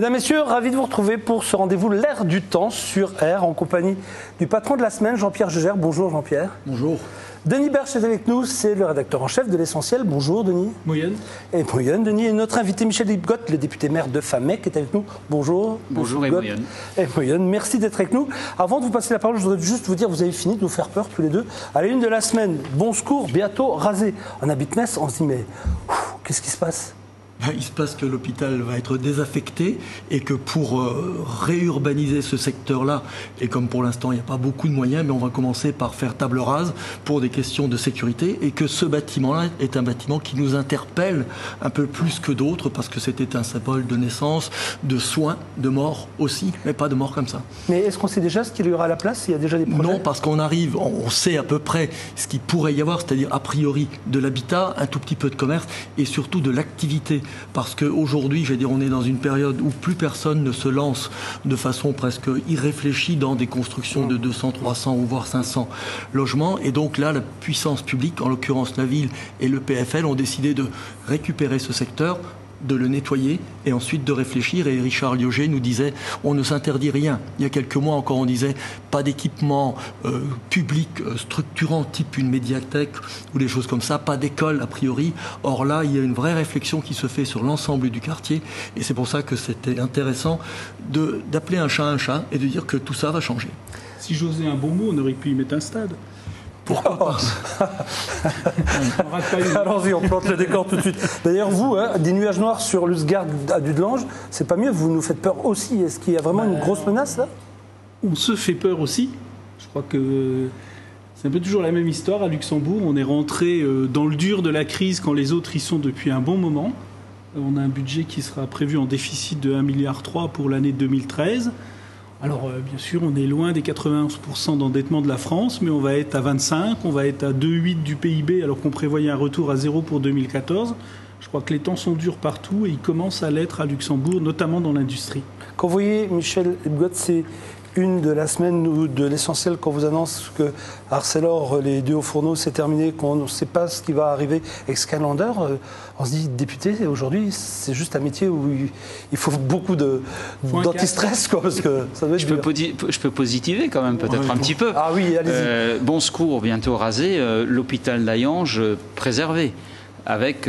Mesdames, Messieurs, ravi de vous retrouver pour ce rendez-vous L'air du temps sur R, en compagnie du patron de la semaine, Jean-Pierre Gégère. Bonjour Jean-Pierre. Bonjour. Denis Berche est avec nous, c'est le rédacteur en chef de L'Essentiel. Bonjour Denis. Moyenne. Et Moyenne, Denis. Et notre invité Michel Lipgott, le député maire de Famec, est avec nous. Bonjour. Bonjour et Moyenne. Et Moyenne, merci d'être avec nous. Avant de vous passer la parole, je voudrais juste vous dire, vous avez fini de nous faire peur tous les deux. À la une de la semaine, Bon Secours, bientôt rasé. On habite Metz, on se dit mais qu'est-ce qui se passe ? Il se passe que l'hôpital va être désaffecté et que pour réurbaniser ce secteur-là, et comme pour l'instant il n'y a pas beaucoup de moyens, mais on va commencer par faire table rase pour des questions de sécurité, et que ce bâtiment-là est un bâtiment qui nous interpelle un peu plus que d'autres parce que c'était un symbole de naissance, de soins, de mort aussi, mais pas de mort comme ça. Mais est-ce qu'on sait déjà ce qu'il y aura à la place ? Il y a déjà des projets ? Non, parce qu'on arrive, on sait à peu près ce qu'il pourrait y avoir, c'est-à-dire a priori de l'habitat, un tout petit peu de commerce et surtout de l'activité. Parce qu'aujourd'hui, on est dans une période où plus personne ne se lance de façon presque irréfléchie dans des constructions de 200, 300 ou voire 500 logements. Et donc là, la puissance publique, en l'occurrence la ville et le PFL, ont décidé de récupérer ce secteur, de le nettoyer et ensuite de réfléchir. Et Richard Liogé nous disait, on ne s'interdit rien. Il y a quelques mois encore, on disait, pas d'équipement public structurant type une médiathèque ou des choses comme ça, pas d'école a priori. Or là, il y a une vraie réflexion qui se fait sur l'ensemble du quartier, et c'est pour ça que c'était intéressant d'appeler un chat et de dire que tout ça va changer. Si j'osais un bon mot, on aurait pu y mettre un stade. Pourquoi pas ? Allons-y, on plante le décor tout de suite. D'ailleurs, vous, des nuages noirs sur l'Usgard à Dudelange, c'est pas mieux, vous nous faites peur aussi. Est-ce qu'il y a vraiment une grosse menace là ? On se fait peur aussi. Je crois que c'est un peu toujours la même histoire à Luxembourg. On est rentré dans le dur de la crise quand les autres y sont depuis un bon moment. On a un budget qui sera prévu en déficit de 1,3 milliard pour l'année 2013. Alors, bien sûr, on est loin des 91% d'endettement de la France, mais on va être à 25%, on va être à 2,8% du PIB, alors qu'on prévoyait un retour à 0 pour 2014. Je crois que les temps sont durs partout et ils commencent à l'être à Luxembourg, notamment dans l'industrie. Quand vous voyez, Michel Lipgott, c'est une de la semaine ou de l'Essentiel qu'on vous annonce que Arcelor, les deux hauts fourneaux, c'est terminé, qu'on ne sait pas ce qui va arriver avec Skylander. On se dit, député, aujourd'hui, c'est juste un métier où il faut beaucoup d'anti-stress, quoi, parce que ça doit être je peux positiver quand même, peut-être un petit peu. Ah oui, allez-y. Bon Secours, bientôt rasé, l'hôpital d'Hayange préservé, avec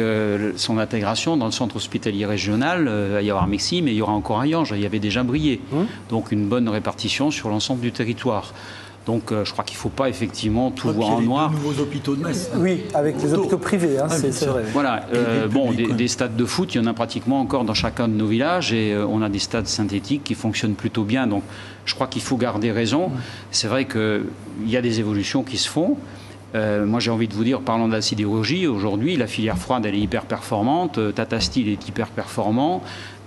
son intégration dans le centre hospitalier régional. Il va y avoir Mexi, mais il y aura encore Hayange, il y avait déjà Briey. Donc une bonne répartition sur l'ensemble du territoire. Donc je crois qu'il ne faut pas effectivement tout voir en noir. Les nouveaux hôpitaux de Metz. Oui, avec les hôpitaux privés, c'est vrai. Voilà, des stades de foot, il y en a pratiquement encore dans chacun de nos villages, et on a des stades synthétiques qui fonctionnent plutôt bien. Donc je crois qu'il faut garder raison. C'est vrai qu'il y a des évolutions qui se font. Moi, j'ai envie de vous dire, parlant de la sidérurgie, aujourd'hui, la filière froide, elle est hyper performante. Tata Steel est hyper performant.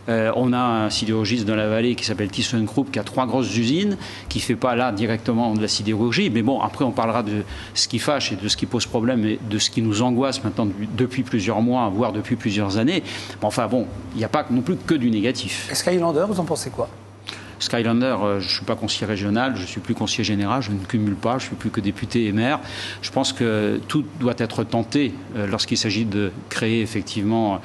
On a un sidérurgiste dans la vallée qui s'appelle ThyssenKrupp, qui a 3 grosses usines, qui ne fait pas là directement de la sidérurgie. Mais bon, après, on parlera de ce qui fâche et de ce qui pose problème et de ce qui nous angoisse maintenant depuis plusieurs mois, voire depuis plusieurs années. Enfin bon, il n'y a pas non plus que du négatif. Skylander, vous en pensez quoi ? Skylander, je ne suis pas conseiller régional, je ne suis plus conseiller général, je ne cumule pas, je ne suis plus que député et maire. Je pense que tout doit être tenté lorsqu'il s'agit de créer effectivement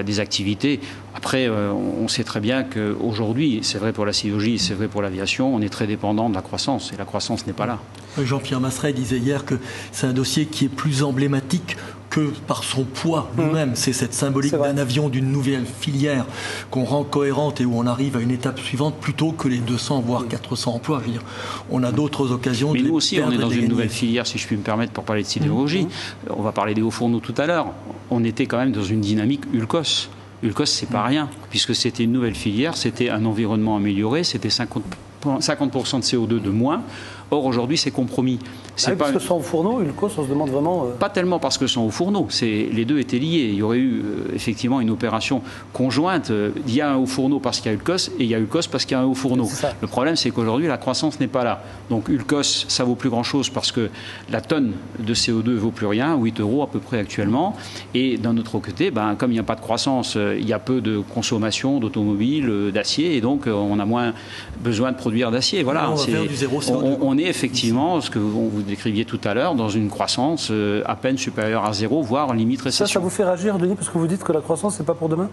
des activités. Après, on sait très bien qu'aujourd'hui, c'est vrai pour la sidérurgie, c'est vrai pour l'aviation, on est très dépendant de la croissance, et la croissance n'est pas là. Jean-Pierre Masseret disait hier que c'est un dossier qui est plus emblématique que par son poids lui-même. C'est cette symbolique d'un avion, d'une nouvelle filière qu'on rend cohérente et où on arrive à une étape suivante plutôt que les 200 voire 400 emplois. Je veux dire, on a d'autres occasions de les perdre. Mais nous aussi, on est dans une nouvelle filière, si je puis me permettre, pour parler de sidérurgie. On va parler des hauts fourneaux tout à l'heure. On était quand même dans une dynamique Ulcos. Ulcos, c'est pas rien, puisque c'était une nouvelle filière, c'était un environnement amélioré, c'était 50% de CO2 de moins. Or, aujourd'hui, c'est compromis. Parce que ce sont au fourneau, Ulcos, on se demande vraiment... Pas tellement parce que ce sont au fourneau. Les deux étaient liés. Il y aurait eu effectivement une opération conjointe. Il y a un haut fourneau parce qu'il y a Ulcos, et il y a Ulcos parce qu'il y a un haut fourneau. Le problème, c'est qu'aujourd'hui, la croissance n'est pas là. Donc, Ulcos, ça vaut plus grand-chose parce que la tonne de CO2 vaut plus rien, 8 € à peu près actuellement. Et d'un autre côté, comme il n'y a pas de croissance, il y a peu de consommation d'automobiles, d'acier, et donc on a moins besoin de produire d'acier. Voilà. On est effectivement, ce que vous décriviez tout à l'heure, dans une croissance à peine supérieure à 0, voire limite récession. Ça vous fait réagir, Denis, parce que vous dites que la croissance, c'est pas pour demain ?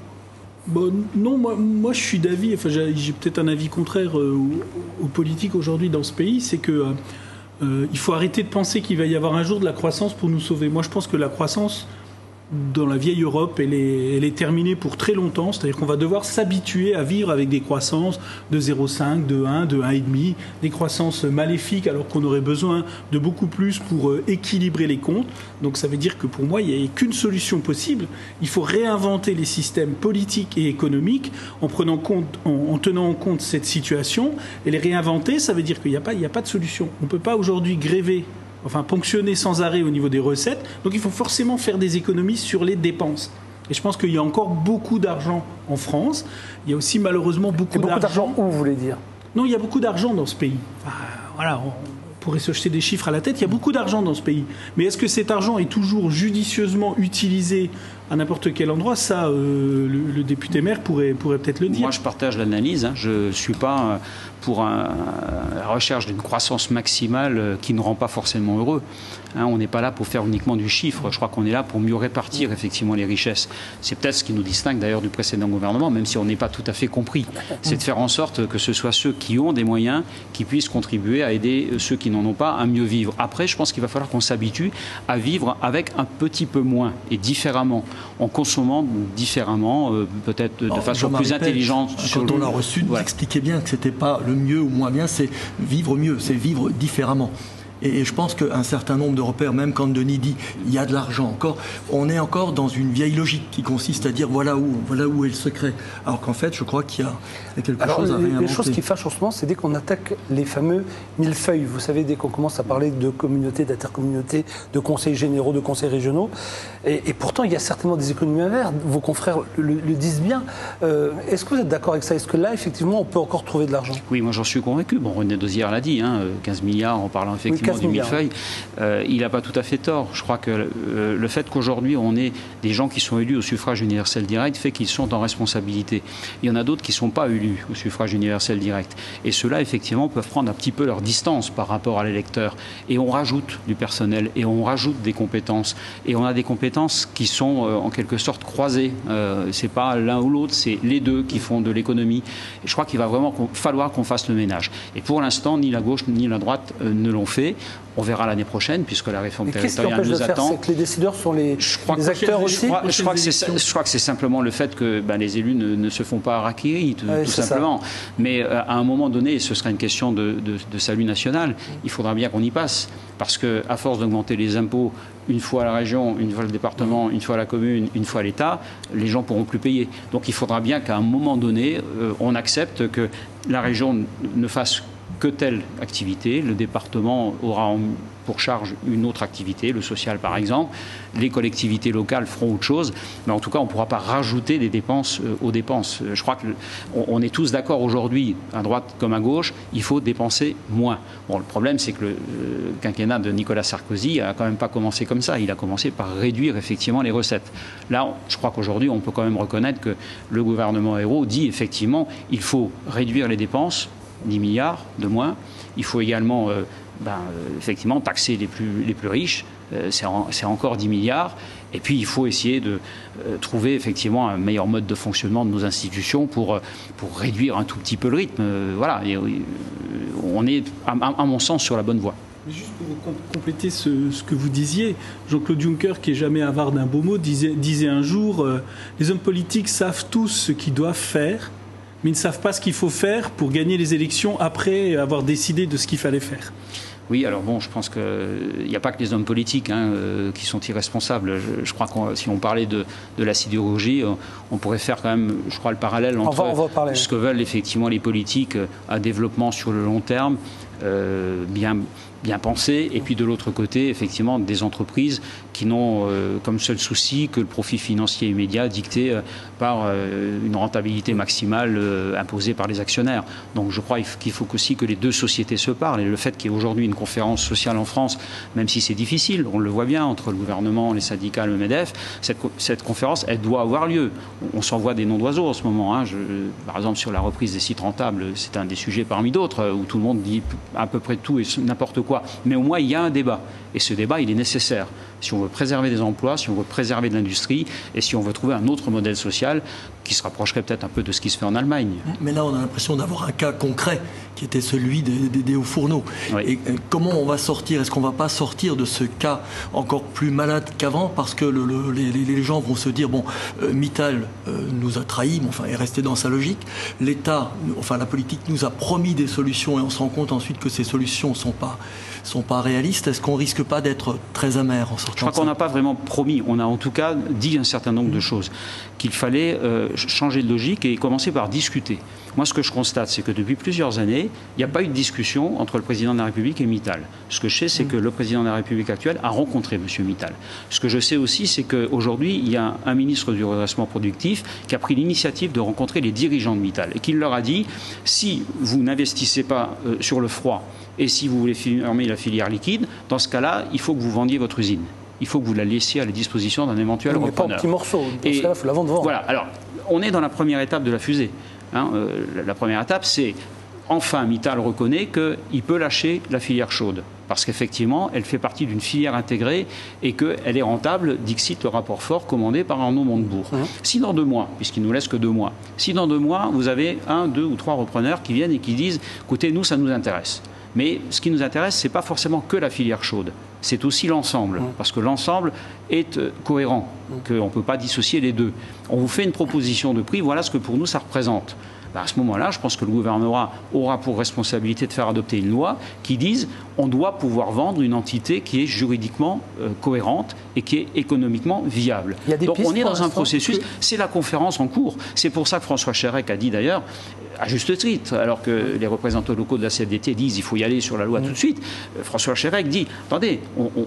Bon, non, moi je suis d'avis, enfin, j'ai peut-être un avis contraire aux politiques aujourd'hui dans ce pays, c'est que il faut arrêter de penser qu'il va y avoir un jour de la croissance pour nous sauver. Moi je pense que la croissance dans la vieille Europe, elle est terminée pour très longtemps, c'est-à-dire qu'on va devoir s'habituer à vivre avec des croissances de 0,5, de 1, de 1,5, des croissances maléfiques alors qu'on aurait besoin de beaucoup plus pour équilibrer les comptes. Donc ça veut dire que pour moi, il n'y a qu'une solution possible. Il faut réinventer les systèmes politiques et économiques en tenant en compte cette situation. Et les réinventer, ça veut dire qu'il n'y a pas de solution. On ne peut pas aujourd'hui ponctionner sans arrêt au niveau des recettes. Donc il faut forcément faire des économies sur les dépenses. Et je pense qu'il y a encore beaucoup d'argent en France. Il y a aussi malheureusement beaucoup d'argent. Où vous voulez dire? Non, il y a beaucoup d'argent dans ce pays. Enfin, voilà, on pourrait se jeter des chiffres à la tête. Il y a beaucoup d'argent dans ce pays. Mais est-ce que cet argent est toujours judicieusement utilisé à n'importe quel endroit? Ça, le député maire pourrait peut-être le dire. Moi, je partage l'analyse. Je ne suis pas pour la recherche d'une croissance maximale qui ne rend pas forcément heureux. On n'est pas là pour faire uniquement du chiffre. Je crois qu'on est là pour mieux répartir effectivement les richesses. C'est peut-être ce qui nous distingue d'ailleurs du précédent gouvernement, même si on n'est pas tout à fait compris. C'est de faire en sorte que ce soit ceux qui ont des moyens qui puissent contribuer à aider ceux qui n'en ont pas à mieux vivre. Après, je pense qu'il va falloir qu'on s'habitue à vivre avec un petit peu moins et différemment, en consommant différemment, peut-être de façon plus intelligente. Quand on l'a reçu, nous expliquait bien que ce n'était pas le mieux ou moins bien, c'est vivre mieux, c'est vivre différemment. Et je pense qu'un certain nombre d'Européens, même quand Denis dit il y a de l'argent encore, on est encore dans une vieille logique qui consiste à dire voilà où est le secret. Alors qu'en fait, je crois qu'il y a quelque chose à réinventer. Les choses qui fâchent en ce moment, c'est dès qu'on attaque les fameux millefeuilles. Vous savez, dès qu'on commence à parler de communautés, d'intercommunautés, de conseils généraux, de conseils régionaux. Et pourtant, il y a certainement des économies à faire. Vos confrères le disent bien. Est-ce que vous êtes d'accord avec ça? Est-ce que là, effectivement, on peut encore trouver de l'argent? Oui, moi j'en suis convaincu. Bon, René Dosière l'a dit, 15 milliards en parlant effectivement du millefeuille. Il n'a pas tout à fait tort. Je crois que le fait qu'aujourd'hui on ait des gens qui sont élus au suffrage universel direct fait qu'ils sont en responsabilité. Il y en a d'autres qui ne sont pas élus au suffrage universel direct. Et ceux-là, effectivement, peuvent prendre un petit peu leur distance par rapport à l'électeur. Et on rajoute du personnel et on rajoute des compétences. Et on a des compétences qui sont en quelque sorte croisées. C'est pas l'un ou l'autre, c'est les deux qui font de l'économie. Et je crois qu'il va vraiment falloir qu'on fasse le ménage. Et pour l'instant, ni la gauche ni la droite ne l'ont fait. On verra l'année prochaine, puisque la réforme territoriale nous attend. C'est que les décideurs sont les acteurs aussi. Je crois que c'est simplement le fait que les élus ne se font pas harakiri, tout simplement. Ça. Mais à un moment donné, ce sera une question de salut national, il faudra bien qu'on y passe. Parce qu'à force d'augmenter les impôts, une fois à la région, une fois le département, une fois à la commune, une fois à l'État, les gens ne pourront plus payer. Donc il faudra bien qu'à un moment donné, on accepte que la région ne fasse que telle activité, le département aura pour charge une autre activité, le social par exemple, les collectivités locales feront autre chose, mais en tout cas on ne pourra pas rajouter des dépenses aux dépenses. Je crois qu'on est tous d'accord aujourd'hui, à droite comme à gauche, il faut dépenser moins. Bon, le problème c'est que le quinquennat de Nicolas Sarkozy n'a quand même pas commencé comme ça, il a commencé par réduire effectivement les recettes. Là, je crois qu'aujourd'hui on peut quand même reconnaître que le gouvernement Ayrault dit effectivement il faut réduire les dépenses, 10 milliards de moins. Il faut également effectivement taxer les plus riches, c'est encore 10 milliards. Et puis il faut essayer de trouver effectivement un meilleur mode de fonctionnement de nos institutions pour réduire un tout petit peu le rythme. Voilà, et on est à mon sens sur la bonne voie. Mais juste pour compléter ce que vous disiez, Jean-Claude Juncker, qui est jamais avare d'un beau mot, disait un jour les hommes politiques savent tous ce qu'ils doivent faire, mais ils ne savent pas ce qu'il faut faire pour gagner les élections après avoir décidé de ce qu'il fallait faire. Oui, alors bon, je pense qu'il n'y a pas que les hommes politiques qui sont irresponsables. Je crois que si on parlait de la sidérurgie, on pourrait faire quand même, je crois, le parallèle entre ce que veulent effectivement les politiques à développement sur le long terme, bien pensé, et puis de l'autre côté, effectivement, des entreprises qui n'ont comme seul souci que le profit financier immédiat dicté par une rentabilité maximale imposée par les actionnaires. Donc je crois qu'il faut aussi que les deux sociétés se parlent. Et le fait qu'il y ait aujourd'hui une conférence sociale en France, même si c'est difficile, on le voit bien, entre le gouvernement, les syndicats, le MEDEF, cette conférence, elle doit avoir lieu. On s'envoie des noms d'oiseaux en ce moment. Par exemple, sur la reprise des sites rentables, c'est un des sujets parmi d'autres, où tout le monde dit à peu près tout et n'importe quoi quoi. Mais au moins, il y a un débat. Et ce débat, il est nécessaire. Si on veut préserver des emplois, si on veut préserver de l'industrie, et si on veut trouver un autre modèle social qui se rapprocherait peut-être un peu de ce qui se fait en Allemagne. Mais là, on a l'impression d'avoir un cas concret, qui était celui des hauts fourneaux. Oui. Et comment on va sortir? Est-ce qu'on ne va pas sortir de ce cas encore plus malade qu'avant? Parce que les gens vont se dire, bon, Mittal nous a trahis, mais enfin, est resté dans sa logique. L'État, enfin la politique nous a promis des solutions, et on se rend compte ensuite que ces solutions ne sont pas réalistes. Est-ce qu'on risque pas d'être très amer en sortant? Je crois qu'on n'a pas vraiment promis. On a en tout cas dit un certain nombre de choses. Qu'il fallait changer de logique et commencer par discuter. Moi, ce que je constate, c'est que depuis plusieurs années, il n'y a pas eu de discussion entre le président de la République et Mittal. Ce que je sais, c'est que le président de la République actuel a rencontré M. Mittal. Ce que je sais aussi, c'est qu'aujourd'hui, il y a un ministre du redressement productif qui a pris l'initiative de rencontrer les dirigeants de Mittal et qui leur a dit, si vous n'investissez pas sur le froid et si vous voulez fermer la filière liquide, dans ce cas-là, il faut que vous vendiez votre usine. Il faut que vous la laissiez à la disposition d'un éventuel repreneur. Pas en petits morceaux. Dans ce cas-là, il faut la vendre. Voilà. Alors, on est dans la première étape de la fusée. La première étape, c'est enfin Mittal reconnaît qu'il peut lâcher la filière chaude. Parce qu'effectivement, elle fait partie d'une filière intégrée et qu'elle est rentable, dixit le rapport fort commandé par Arnaud Montebourg. Si dans 2 mois, puisqu'il nous laisse que 2 mois, si dans 2 mois, vous avez 1, 2 ou 3 repreneurs qui viennent et qui disent « écoutez, nous, ça nous intéresse ». Mais ce qui nous intéresse, ce n'est pas forcément que la filière chaude. C'est aussi l'ensemble, parce que l'ensemble est cohérent, qu'on ne peut pas dissocier les deux. On vous fait une proposition de prix, voilà ce que pour nous ça représente. À ce moment-là, je pense que le gouvernement aura pour responsabilité de faire adopter une loi qui dise on doit pouvoir vendre une entité qui est juridiquement cohérente et qui est économiquement viable. Donc on est dans un processus, c'est la conférence en cours. C'est pour ça que François Chérec a dit d'ailleurs, à juste titre, alors que les représentants locaux de la CFDT disent il faut y aller sur la loi tout de suite, François Chérec dit attendez,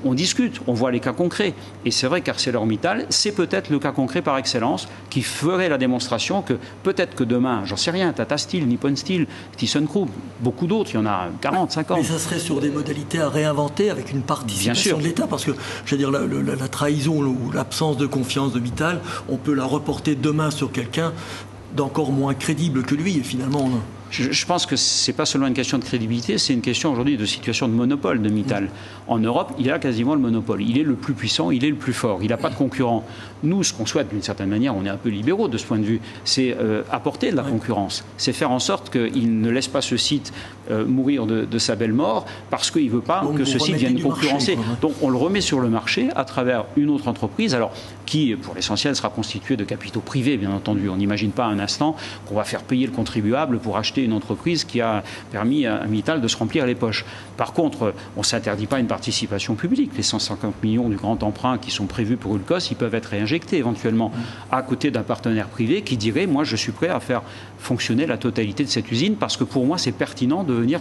on discute, on voit les cas concrets. Et c'est vrai qu'ArcelorMittal, c'est peut-être le cas concret par excellence qui ferait la démonstration que peut-être que demain, j'en sais rien, Tata Steel, Nippon Steel, ThyssenKrupp, beaucoup d'autres, il y en a 40, 50. Mais ça serait sur des modalités à réinventer avec une participation de l'État, parce que je veux dire la trahison ou l'absence de confiance de Mittal, on peut la reporter demain sur quelqu'un d'encore moins crédible que lui, et finalement... Je pense que ce n'est pas seulement une question de crédibilité, c'est une question aujourd'hui de situation de monopole de Mittal. En Europe, il a quasiment le monopole. Il est le plus puissant, il est le plus fort, il n'a pas de concurrent. Nous, ce qu'on souhaite, d'une certaine manière, on est un peu libéraux de ce point de vue, c'est apporter de la concurrence. C'est faire en sorte qu'il ne laisse pas ce site mourir de sa belle mort parce qu'il ne veut pas que ce site vienne concurrencer. Donc on le remet sur le marché à travers une autre entreprise, alors qui, pour l'essentiel, sera constituée de capitaux privés, bien entendu. On n'imagine pas un instant qu'on va faire payer le contribuable pour acheter une entreprise qui a permis à Mittal de se remplir les poches. Par contre, on ne s'interdit pas une participation publique. Les 150 millions du grand emprunt qui sont prévus pour Ulcos, ils peuvent être réinjectés éventuellement à côté d'un partenaire privé qui dirait « moi, je suis prêt à faire fonctionner la totalité de cette usine parce que pour moi, c'est pertinent de venir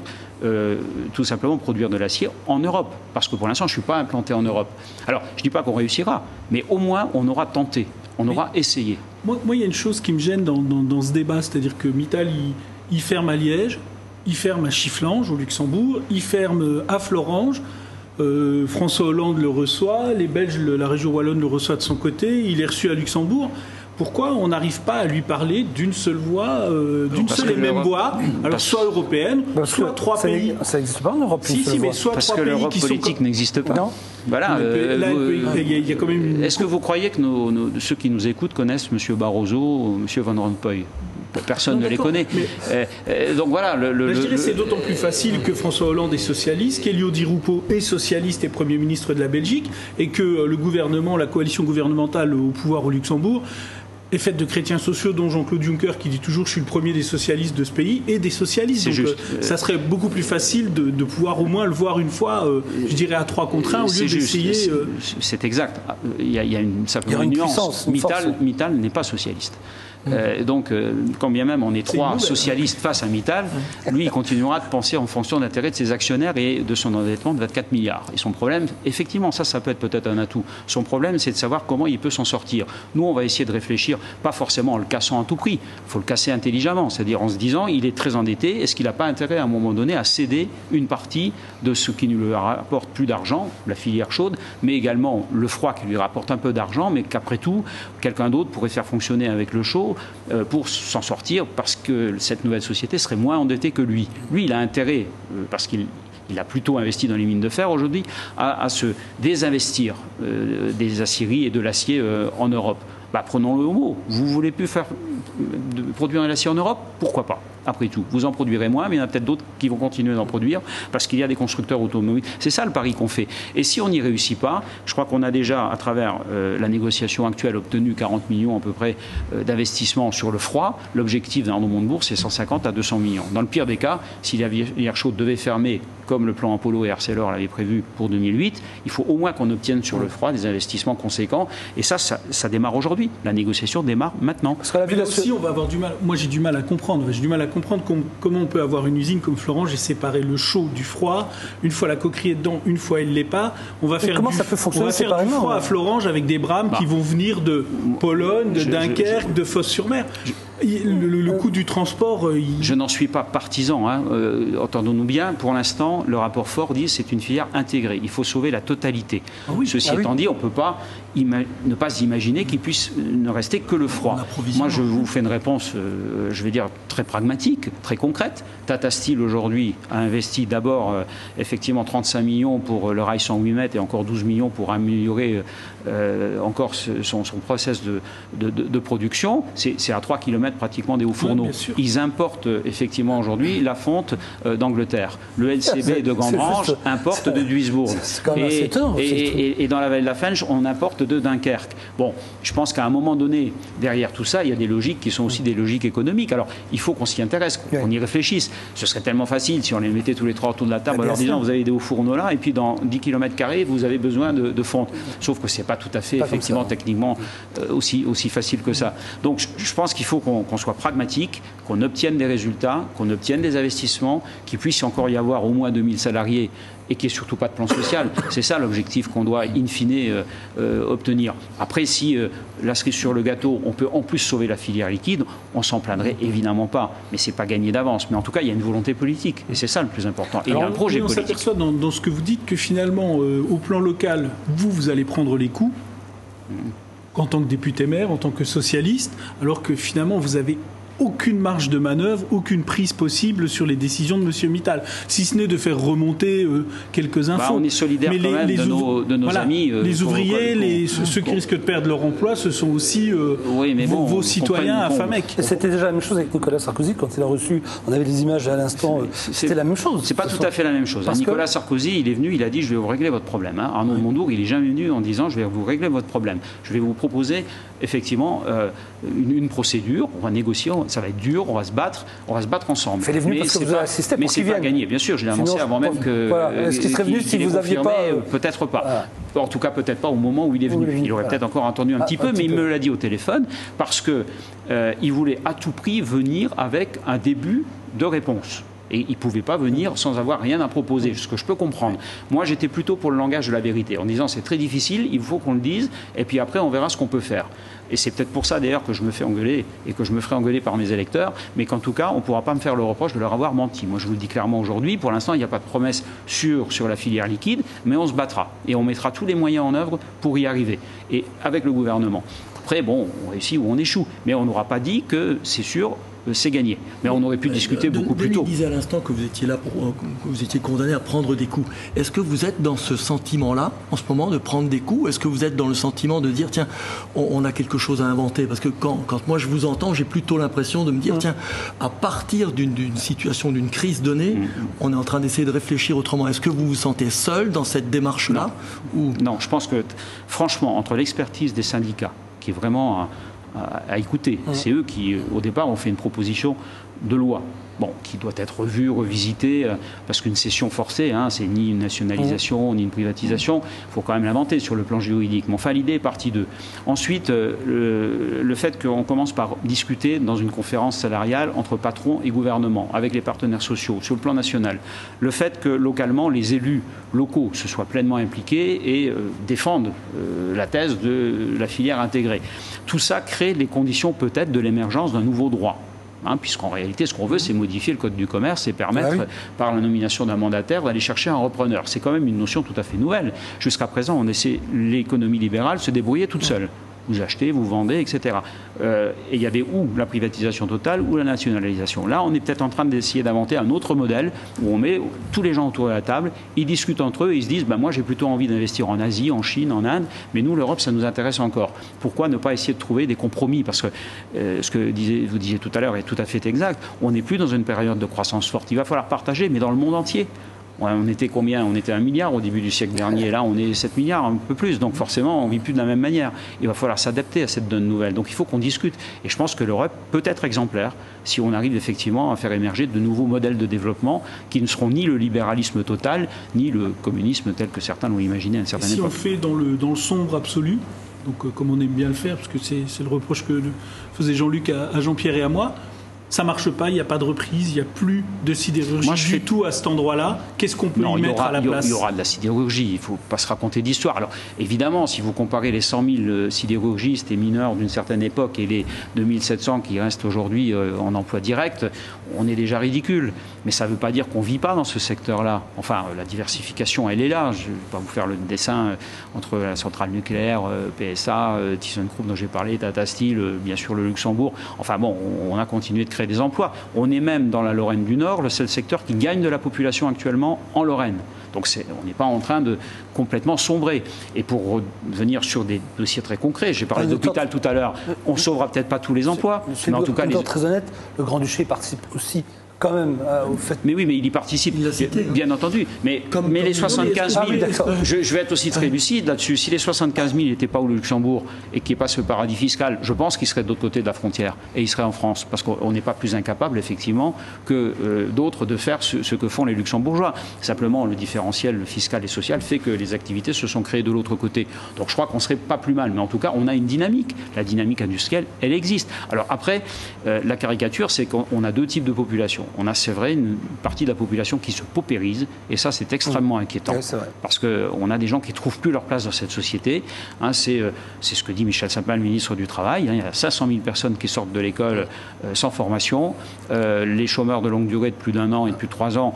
tout simplement produire de l'acier en Europe. Parce que pour l'instant, je ne suis pas implanté en Europe. » Alors, je ne dis pas qu'on réussira, mais au moins, on aura tenté, on aura essayé. Moi, il y a une chose qui me gêne dans ce débat, c'est-à-dire que Mittal, il ferme à Liège, il ferme à Chifflange, au Luxembourg, il ferme à Florange. François Hollande le reçoit, les Belges, la région wallonne le reçoit de son côté, il est reçu à Luxembourg. Pourquoi on n'arrive pas à lui parler d'une seule voix, d'une seule et même voix, alors soit européenne, soit 3 pays. Ça n'existe pas en Europe. Si, mais soit parce 3 que pays l'Europe qui politique n'existe pas. Non. Voilà. Il y a quand même. Est-ce que vous croyez que ceux qui nous écoutent connaissent M. Barroso ou M. Van Rompuy? Personne ne les connaît. Donc voilà. Je dirais que c'est d'autant plus facile que François Hollande est socialiste, qu'Elio Di Rupo est socialiste et Premier ministre de la Belgique, et que le gouvernement, la coalition gouvernementale au pouvoir au Luxembourg, est faite de chrétiens sociaux, dont Jean-Claude Juncker, qui dit toujours « je suis le premier des socialistes de ce pays », et des socialistes. Donc ça serait beaucoup plus facile de pouvoir au moins le voir une fois, je dirais à 3 contre 1, au lieu d'essayer... C'est exact. Il y a une simplement nuance. Mittal n'est pas socialiste. Donc, quand bien même on est 3 socialistes face à Mittal, lui, il continuera de penser en fonction de l'intérêt de ses actionnaires et de son endettement de 24 milliards. Et son problème, effectivement, ça peut être peut-être un atout. Son problème, c'est de savoir comment il peut s'en sortir. Nous, on va essayer de réfléchir, pas forcément en le cassant à tout prix. Il faut le casser intelligemment, c'est-à-dire en se disant, il est très endetté, est-ce qu'il n'a pas intérêt à un moment donné à céder une partie de ce qui lui rapporte plus d'argent, la filière chaude, mais également le froid qui lui rapporte un peu d'argent, mais qu'après tout, quelqu'un d'autre pourrait faire fonctionner avec le chaud pour s'en sortir, parce que cette nouvelle société serait moins endettée que lui. Lui, il a intérêt, parce qu'il il a plutôt investi dans les mines de fer aujourd'hui, à se désinvestir des aciéries et de l'acier en Europe. Prenons-le au mot. Vous ne voulez plus produire de l'acier en Europe? Pourquoi pas? Après tout, vous en produirez moins, mais il y en a peut-être d'autres qui vont continuer d'en produire parce qu'il y a des constructeurs automobiles. C'est ça le pari qu'on fait. Et si on n'y réussit pas, je crois qu'on a déjà, à travers la négociation actuelle, obtenu 40 millions à peu près d'investissement sur le froid. L'objectif d'un rebond de bourse, c'est 150 à 200 millions. Dans le pire des cas, si la filière chaude devait fermer, comme le plan Apollo et Arcelor l'avaient prévu pour 2008, il faut au moins qu'on obtienne sur le froid des investissements conséquents. Et ça démarre aujourd'hui. La négociation démarre maintenant. Parce que là aussi, on va avoir du mal. Moi, j'ai du mal à comprendre. J'ai du mal à comprendre comment on peut avoir une usine comme Florange et séparer le chaud du froid. Une fois la coquerie est dedans, une fois elle l'est pas. On va faire du froid à Florange avec des brames qui vont venir de Pologne, de Dunkerque, de Fos-sur-Mer. Le coût du transport... Je n'en suis pas partisan, entendons-nous bien. Pour l'instant, le rapport Ford dit que c'est une filière intégrée. Il faut sauver la totalité. Ceci étant dit, on ne peut pas ne pas imaginer qu'il puisse ne rester que le froid. Moi, je vous fais une réponse, je vais dire, très pragmatique, très concrète. Tata Steel, aujourd'hui, a investi d'abord, effectivement, 35 millions pour le rail 108 mètres et encore 12 millions pour améliorer encore son process de production. C'est à 3 km pratiquement des hauts fourneaux. Ils importent effectivement aujourd'hui la fonte d'Angleterre. Le LCB de Gandrange importe de Duisbourg. Et dans la vallée de la Fensch, on importe de Dunkerque. Bon, je pense qu'à un moment donné, derrière tout ça, il y a des logiques qui sont aussi des logiques économiques. Alors, il faut qu'on s'y intéresse, qu'on y réfléchisse. Ce serait tellement facile si on les mettait tous les trois autour de la table en leur disant vous avez des hauts fourneaux là, et puis dans 10 km², vous avez besoin de fonte. Sauf que ce n'est pas tout à fait, effectivement, techniquement, aussi facile que ça. Donc, je pense qu'il faut qu'on soit pragmatique, qu'on obtienne des résultats, qu'on obtienne des investissements, qu'il puisse encore y avoir au moins 2000 salariés et qu'il n'y ait surtout pas de plan social. C'est ça l'objectif qu'on doit in fine obtenir. Après, si la cerise sur le gâteau, on peut en plus sauver la filière liquide, on s'en plaindrait évidemment pas. Mais ce n'est pas gagné d'avance. Mais en tout cas, il y a une volonté politique. Et c'est ça le plus important. Et il y a un projet politique. On s'aperçoit dans ce que vous dites que finalement, au plan local, vous allez prendre les coups en tant que député maire, en tant que socialiste, alors que finalement, vous avez aucune marge de manœuvre, aucune prise possible sur les décisions de M. Mittal, si ce n'est de faire remonter quelques infos. On est solidaires quand même de nos amis. Les ouvriers, ceux qui risquent de perdre leur emploi, ce sont aussi vos citoyens affamés. C'était déjà la même chose avec Nicolas Sarkozy quand il a reçu, on avait les images à l'instant, c'était la même chose. C'est pas tout à fait la même chose. Nicolas Sarkozy, il est venu, il a dit je vais vous régler votre problème. Arnaud Montebourg, il n'est jamais venu en disant je vais vous régler votre problème. Je vais vous proposer effectivement une procédure, on va négocier, ça va être dur, on va se battre ensemble. Mais c'est pas gagné, bien sûr, je l'ai annoncé avant même que... Est-ce qu'il serait venu si vous n'aviez pas... Peut-être pas. En tout cas, peut-être pas au moment où il est venu. Il aurait peut-être encore attendu un petit peu, mais il me l'a dit au téléphone, parce qu'il voulait à tout prix venir avec un début de réponse. Et il ne pouvait pas venir sans avoir rien à proposer, ce que je peux comprendre. Moi, j'étais plutôt pour le langage de la vérité, en disant c'est très difficile, il faut qu'on le dise, et puis après, on verra ce qu'on peut faire. Et c'est peut-être pour ça, d'ailleurs, que je me fais engueuler, et que je me ferai engueuler par mes électeurs, mais qu'en tout cas, on ne pourra pas me faire le reproche de leur avoir menti. Moi, je vous le dis clairement aujourd'hui, pour l'instant, il n'y a pas de promesse sur la filière liquide, mais on se battra, et on mettra tous les moyens en œuvre pour y arriver, et avec le gouvernement. Après, bon, on réussit ou on échoue, mais on n'aura pas dit que c'est sûr, c'est gagné. Mais on aurait pu discuter beaucoup plus tôt. Denis disait à l'instant que vous étiez là, que vous étiez condamné à prendre des coups. Est-ce que vous êtes dans ce sentiment-là, en ce moment, de prendre des coups? Est-ce que vous êtes dans le sentiment de dire, tiens, on a quelque chose à inventer? Parce que quand moi je vous entends, j'ai plutôt l'impression de me dire, tiens, à partir d'une situation, d'une crise donnée, on est en train d'essayer de réfléchir autrement. Est-ce que vous vous sentez seul dans cette démarche-là? Non, je pense que, franchement, entre l'expertise des syndicats, qui est vraiment à écouter. C'est eux qui, au départ, ont fait une proposition de loi. Bon, qui doit être revue, revisitée, parce qu'une cession forcée, c'est ni une nationalisation, ni une privatisation. Il faut quand même l'inventer sur le plan juridique. Mais enfin, l'idée est partie d'eux. Ensuite, le fait qu'on commence par discuter dans une conférence salariale entre patrons et gouvernement, avec les partenaires sociaux, sur le plan national. Le fait que, localement, les élus locaux se soient pleinement impliqués et défendent la thèse de la filière intégrée. Tout ça crée les conditions, peut-être, de l'émergence d'un nouveau droit. Puisqu'en réalité, ce qu'on veut, c'est modifier le code du commerce et permettre, par la nomination d'un mandataire, d'aller chercher un repreneur. C'est quand même une notion tout à fait nouvelle. Jusqu'à présent, on essaie, l'économie libérale se débrouillait toute seule. Vous achetez, vous vendez, etc. Et il y avait ou la privatisation totale ou la nationalisation. Là, on est peut-être en train d'essayer d'inventer un autre modèle où on met tous les gens autour de la table, ils discutent entre eux, ils se disent moi j'ai plutôt envie d'investir en Asie, en Chine, en Inde, mais nous l'Europe ça nous intéresse encore. Pourquoi ne pas essayer de trouver des compromis? Parce que ce que vous disiez tout à l'heure est tout à fait exact. On n'est plus dans une période de croissance forte. Il va falloir partager, mais dans le monde entier. On était combien? On était 1 milliard au début du siècle dernier. Là, on est 7 milliards, un peu plus. Donc forcément, on ne vit plus de la même manière. Il va falloir s'adapter à cette donne nouvelle. Donc il faut qu'on discute. Et je pense que l'Europe peut être exemplaire si on arrive effectivement à faire émerger de nouveaux modèles de développement qui ne seront ni le libéralisme total, ni le communisme tel que certains l'ont imaginé à une certaine époque. Si on fait dans le sombre absolu, donc comme on aime bien le faire, parce que c'est le reproche que faisait Jean-Luc à Jean-Pierre et à moi, ça ne marche pas, il n'y a pas de reprise, il n'y a plus de sidérurgie du tout à cet endroit-là. Qu'est-ce qu'on peut y mettre à la place? Il y aura de la sidérurgie, il ne faut pas se raconter d'histoire. Alors évidemment, si vous comparez les 100 000 sidérurgistes et mineurs d'une certaine époque et les 2700 qui restent aujourd'hui en emploi direct, on est déjà ridicule. Mais ça ne veut pas dire qu'on ne vit pas dans ce secteur-là. Enfin, la diversification, elle est là. Je ne vais pas vous faire le dessin entre la centrale nucléaire, PSA, ThyssenKrupp dont j'ai parlé, Tata Steel, bien sûr le Luxembourg. Enfin bon, on a continué de créer des emplois. On est même dans la Lorraine du Nord, le seul secteur qui gagne de la population actuellement en Lorraine. Donc on n'est pas en train de complètement sombrer. Et pour revenir sur des dossiers très concrets, j'ai parlé d'hôpital tout à l'heure, on ne sauvera peut-être pas tous les emplois, mais en tout cas... Très honnête, le Grand-Duché participe aussi quand même au fait... Mais oui, mais il y participe, bien entendu. Mais les 75 000, je vais être aussi très lucide là-dessus, si les 75 000 n'étaient pas au Luxembourg et qu'il n'y ait pas ce paradis fiscal, je pense qu'ils seraient de l'autre côté de la frontière et ils seraient en France, parce qu'on n'est pas plus incapable, effectivement, que d'autres de faire ce que font les Luxembourgeois. Simplement, le différentiel fiscal et social fait que les activités se sont créées de l'autre côté. Donc je crois qu'on ne serait pas plus mal, mais en tout cas, on a une dynamique. La dynamique industrielle, elle existe. Alors après, la caricature, c'est qu'on a deux types de population. On a, c'est vrai, une partie de la population qui se paupérise, et ça, c'est extrêmement inquiétant. Oui, parce qu'on a des gens qui ne trouvent plus leur place dans cette société. Hein, c'est ce que dit Michel Sapin, le ministre du Travail. Hein, il y a 500 000 personnes qui sortent de l'école sans formation. Les chômeurs de longue durée de plus d'1 an et de plus de 3 ans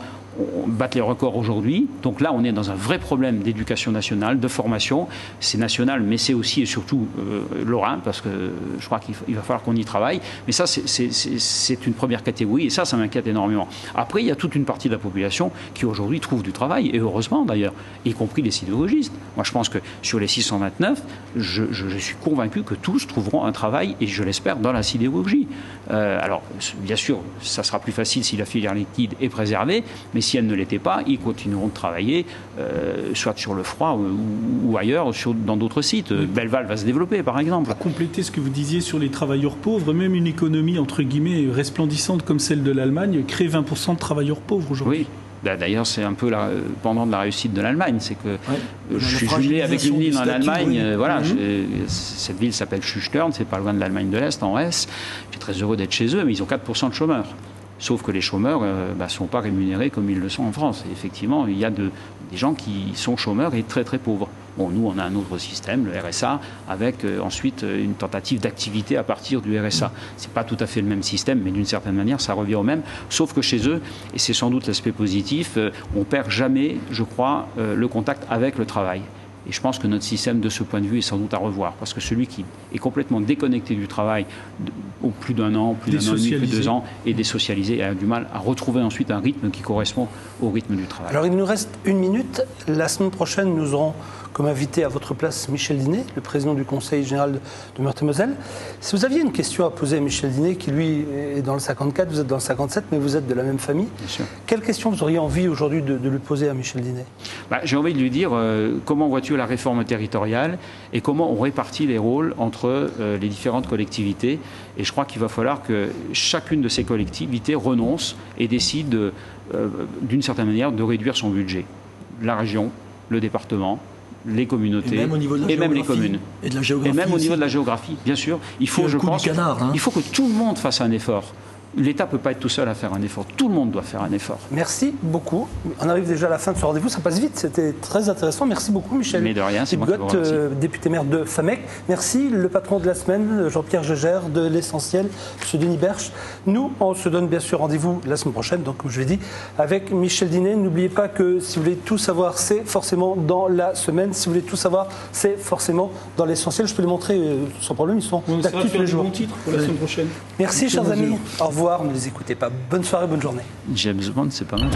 battent les records aujourd'hui. Donc là, on est dans un vrai problème d'éducation nationale, de formation. C'est national, mais c'est aussi et surtout lorrain, parce que je crois qu'il va falloir qu'on y travaille. Mais ça, c'est une première catégorie, et ça m'inquiète énormément. Après, il y a toute une partie de la population qui aujourd'hui trouve du travail, et heureusement d'ailleurs, y compris les sidérurgistes. Moi, je pense que sur les 629, je suis convaincu que tous trouveront un travail, et je l'espère, dans la sidérurgie. Alors, bien sûr, ça sera plus facile si la filière liquide est préservée, mais si elle ne l'était pas, ils continueront de travailler, soit sur le froid ou ailleurs, dans d'autres sites. Belval va se développer, par exemple. Pour compléter ce que vous disiez sur les travailleurs pauvres, même une économie, entre guillemets, resplendissante comme celle de l'Allemagne, crée 20% de travailleurs pauvres aujourd'hui. Oui. D'ailleurs, c'est un peu pendant de la réussite de l'Allemagne. C'est que je suis jumelé avec une ville en Allemagne. Voilà, cette ville s'appelle Schuskern, c'est pas loin de l'Allemagne de l'Est, en Hesse. Je suis très heureux d'être chez eux, mais ils ont 4% de chômeurs. Sauf que les chômeurs ne sont pas rémunérés comme ils le sont en France. Et effectivement, il y a des gens qui sont chômeurs et très très pauvres. Bon, nous, on a un autre système, le RSA, avec ensuite une tentative d'activité à partir du RSA. Ce n'est pas tout à fait le même système, mais d'une certaine manière, ça revient au même. Sauf que chez eux, et c'est sans doute l'aspect positif, on ne perd jamais, je crois, le contact avec le travail. Et je pense que notre système, de ce point de vue, est sans doute à revoir. Parce que celui qui est complètement déconnecté du travail au plus d'1 an, plus d'1 an et demi, plus de 2 ans, est désocialisé et a du mal à retrouver ensuite un rythme qui correspond au rythme du travail. Alors, il nous reste 1 minute. La semaine prochaine, nous aurons comme invité à votre place Michel Dinet, le président du Conseil général de Meurthe-et-Moselle. Si vous aviez une question à poser à Michel Dinet, qui lui est dans le 54, vous êtes dans le 57, mais vous êtes de la même famille, quelle question vous auriez envie aujourd'hui de lui poser à Michel Dinet? J'ai envie de lui dire comment vois-tu la réforme territoriale et comment on répartit les rôles entre les différentes collectivités. Et je crois qu'il va falloir que chacune de ces collectivités renonce et décide d'une certaine manière de réduire son budget. La région, le département, les communautés et même les communes. Et de la géographie. Et même au niveau de la géographie, bien sûr. Il faut, je pense, il faut que tout le monde fasse un effort. l'État ne peut pas être tout seul à faire un effort. Tout le monde doit faire un effort. Merci beaucoup. On arrive déjà à la fin de ce rendez-vous. Ça passe vite. C'était très intéressant. Merci beaucoup, Michel. Mais de rien, c'est moi qui vous remercie. Député maire de Famec. Merci, le patron de la semaine, Jean-Pierre Jeugère, de l'Essentiel, M. Denis Berche. Nous, on se donne bien sûr rendez-vous la semaine prochaine, donc comme je l'ai dit, avec Michel Dinet. N'oubliez pas que si vous voulez tout savoir, c'est forcément dans la semaine. Si vous voulez tout savoir, c'est forcément dans l'Essentiel. Je peux les montrer sans problème. Ils sont d'actu tous les jours. Bon titre pour la semaine prochaine. Merci, chers amis. Au revoir. Ne les écoutez pas. Bonne soirée, bonne journée. James Bond, c'est pas mal.